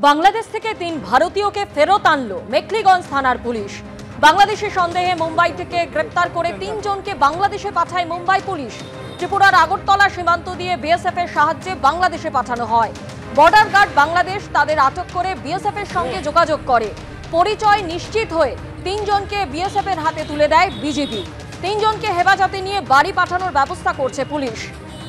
বাংলাদেশ থেকে 3 ভারতীয়কে ফেরত আনলো মেখলিগঞ্জ থানার পুলিশ। বাংলাদেশি সন্দেহে মুম্বাই থেকে গ্রেপ্তার করে 3 জনকে বাংলাদেশে পাঠায় মুম্বাই পুলিশ। ত্রিপুরার আগরতলা সীমান্ত দিয়ে বিএসএফ এর সাহায্যে বাংলাদেশে পাঠানো হয়। বর্ডার গার্ড বাংলাদেশ তাদের আটক করে বিএসএফ এর সঙ্গে যোগাযোগ করে। পরিচয় নিশ্চিত হয়ে 3 জনকে বিএসএফ এর হাতে তুলে দেয় বিজেপি। 3 জনকে হেফাজতে নিয়ে বাড়ি পাঠানোর ব্যবস্থা করছে পুলিশ।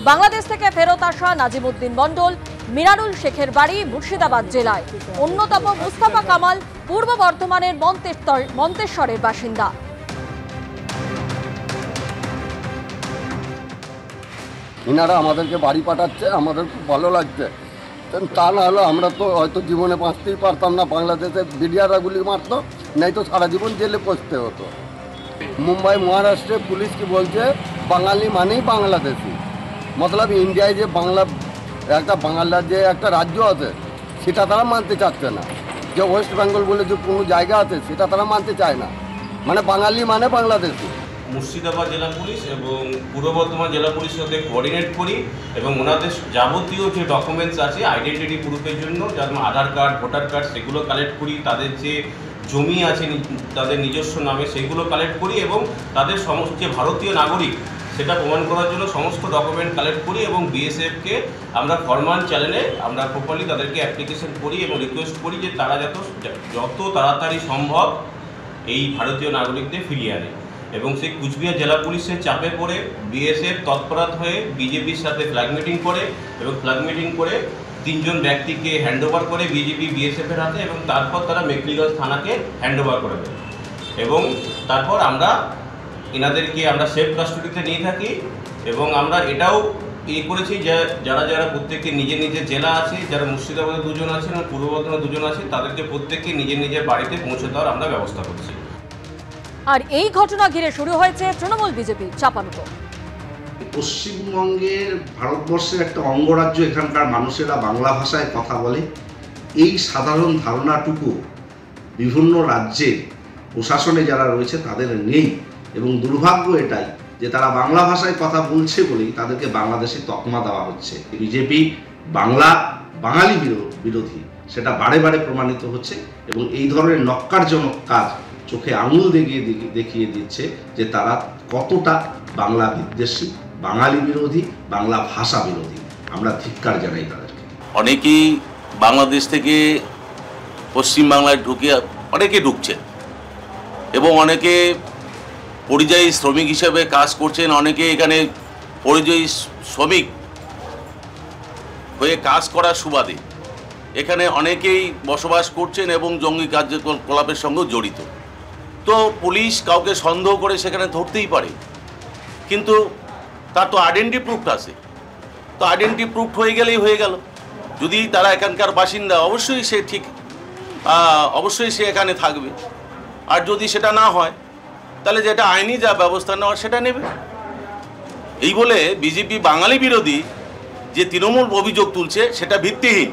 বাংলাদেশ থেকে ফেরত আসা নাজিমউদ্দিন মণ্ডল, মিরানুল শেখের বাড়ি মুর্শিদাবাদ জেলায়। অন্যতম মুস্তাফা কামাল পূর্ব বর্ধমানের মন্তেশ্বরের বাসিন্দা। ইনারা আমাদেরকে বাড়ি পাঠাচ্ছে, আমাদের খুব ভালো লাগছে। তা না হলে আমরা তো হয়তো জীবনে বাঁচতেই পারতাম না। বাংলাদেশে বিডিআররা গুলি মারতো, নাই তো সারা জীবন জেলে পচতে হতো। মুম্বাই মহারাষ্ট্রে পুলিশ কি বলছে, বাঙালি মানেই বাংলাদেশি। মতলব ইন্ডিয়ায় যে বাংলার যে একটা রাজ্য আছে সেটা তারা মানতে চাচ্ছে না। যে ওয়েস্ট বেঙ্গল বলে যে কোনো জায়গা আছে সেটা তারা মানতে চায় না। মানে বাঙালি মানে বাংলাদেশি। মুর্শিদাবাদ জেলা পুলিশ এবং পূর্ব বর্ধমান জেলা পুলিশের সাথে কোঅর্ডিনেট করি এবং ওনাদের যাবতীয় যে ডকুমেন্টস আছে আইডেন্টিটি প্রুফের জন্য, যেমন আধার কার্ড, ভোটার কার্ড, সেগুলো কালেক্ট করি। তাদের যে জমি আছে তাদের নিজস্ব নামে সেগুলো কালেক্ট করি এবং তাদের সমস্ত যে ভারতীয় নাগরিক সেটা প্রমাণ করার জন্য সমস্ত ডকুমেন্ট কালেক্ট করি এবং বিএসএফকে আমরা ফরমাল চ্যানেলে আমরা প্রপারলি তাদেরকে অ্যাপ্লিকেশন করি এবং রিকোয়েস্ট করি যে তারা যত তাড়াতাড়ি সম্ভব এই ভারতীয় নাগরিকদের ফিরিয়ে আনে। এবং সেই কুচবিহার জেলা পুলিশের চাপে পড়ে বিএসএফ তৎপরত হয়ে বিজেপির সাথে ফ্ল্যাগ মিটিং করে এবং ফ্ল্যাগ মিটিং করে 3 জন ব্যক্তিকে হ্যান্ডওভার করে বিজেপি বিএসএফের হাতে এবং তারপর তারা মেখলিগঞ্জ থানাকে হ্যান্ডওভার করে দেয়। এবং তারপর আমরা এনাদেরকে আমরা সেফ কাস্টডিতে নিয়ে থাকি এবং আমরা এটাও করেছি যে যারা প্রত্যেকে নিজের নিজের জেলা আছে, যারা মুর্শিদাবাদে 2 জন আছেন এবং পূর্ব বর্ধমানে 2 জন আছেন, তাদেরকে প্রত্যেককে নিজের নিজের বাড়িতে পৌঁছে দেওয়ার আমরা ব্যবস্থা করছি। আর এই ঘটনা ঘিরে শুরু হয়েছে তৃণমূল বিজেপি চাপানুতো। পশ্চিমবঙ্গের ভারতবর্ষের একটা অঙ্গরাজ্য, এখানকার মানুষেরা বাংলা ভাষায় কথা বলে, এই সাধারণ ধারণাটুকু বিভিন্ন রাজ্যের প্রশাসনে যারা রয়েছে তাদের নেই। এবং দুর্ভাগ্য এটাই যে তারা বাংলা ভাষায় কথা বলছে বলেই তাদেরকে বাংলাদেশি তকমা দেওয়া হচ্ছে। বিজেপি বাঙালি বিরোধী সেটা বারে বারে প্রমাণিত হচ্ছে এবং এই ধরনের নক্কারজনক কাজ চোখে আঙুল দেখিয়ে দিচ্ছে যে তারা কতটা বাংলা বিদ্বেষী, বাঙালি বিরোধী, বাংলা ভাষা বিরোধী। আমরা ধিক্কার জানাই তাদেরকে। অনেকেই বাংলাদেশ থেকে পশ্চিমবাংলায় অনেকে ঢুকছে এবং অনেকে পরিযায়ী শ্রমিক হিসেবে কাজ করছেন। অনেকে এখানে পরিযায়ী শ্রমিক হয়ে কাজ করার সুবাদে এখানে অনেকেই বসবাস করছেন এবং জঙ্গি কার্যকলাপের সঙ্গেও জড়িত। তো পুলিশ কাউকে সন্দেহ করে সেখানে ধরতেই পারে, কিন্তু তার তো আইডেন্টি প্রুফ আছে। তো আইডেন্টি প্রুফ হয়ে গেলেই হয়ে গেল। যদি তারা এখানকার বাসিন্দা অবশ্যই সে এখানে থাকবে। আর যদি সেটা না হয় তাহলে যেটা আইনি যা ব্যবস্থা নেওয়া সেটা নেবে। এই বলে বিজেপি বাঙালি বিরোধী যে তৃণমূল অভিযোগ তুলছে সেটা ভিত্তিহীন।